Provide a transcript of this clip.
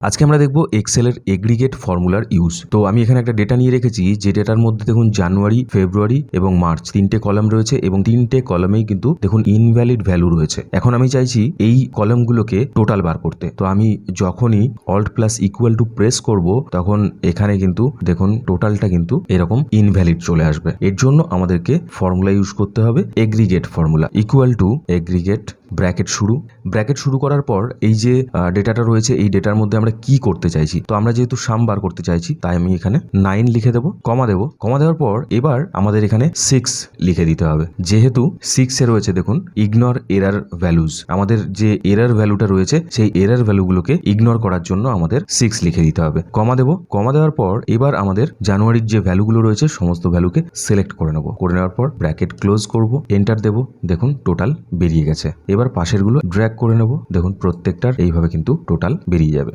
আজকে আমরা দেখব এক্সেলের এগ্রিগেট ফর্মুলার ইউজ। তো আমি এখানে একটা ডেটা নিয়ে রেখেছি, যে ডেটার মধ্যে দেখুন জানুয়ারি, ফেব্রুয়ারি এবং মার্চ তিনটে কলাম রয়েছে এবং তিনটে কলামেই কিন্তু দেখুন ইনভ্যালিড ভ্যালু রয়েছে। এখন আমি চাইছি এই কলামগুলোকে টোটাল বার করতে। তো আমি যখনই alt plus equal to press করব তখন এখানে কিন্তু দেখুন টোটালটা কিন্তু এরকম ইনভ্যালিড চলে আসবে। এর জন্য আমাদেরকে ফর্মুলা ইউজ করতে হবে aggregate formula equal to aggregate bracket শুরু করার পর এই যে ডেটাটা রয়েছে এই ডেটার মধ্যে আমরা কি করতে চাইছি। তো আমরা যেহেতু সাম বার করতে চাইছি তাই আমি এখানে 9 লিখে দেবো, কমা দেওয়ার পর এবার আমাদের এখানে 6 লিখে দিতে হবে। যেহেতু 6 এ রয়েছে দেখুন ইগনোর এরার ভ্যালুজ, আমাদের যে এরার ভ্যালুটা রয়েছে সেই এরার ভ্যালুগুলোকে ইগনোর করার জন্য আমাদের 6 লিখে দিতে হবে। কমা দেওয়ার পর এবার আমাদের জানুয়ারির যে ভ্যালুগুলো রয়েছে সমস্ত ভ্যালুকে সিলেক্ট করে নেওয়ার পর ব্র্যাকেট ক্লোজ করব, এন্টার দেব, দেখুন টোটাল বেরিয়ে গেছে। এবার পাশের গুলো ড্র্যাগ করে নেব, দেখুন প্রত্যেকটার এইভাবে কিন্তু টোটাল বেরিয়ে যাবে।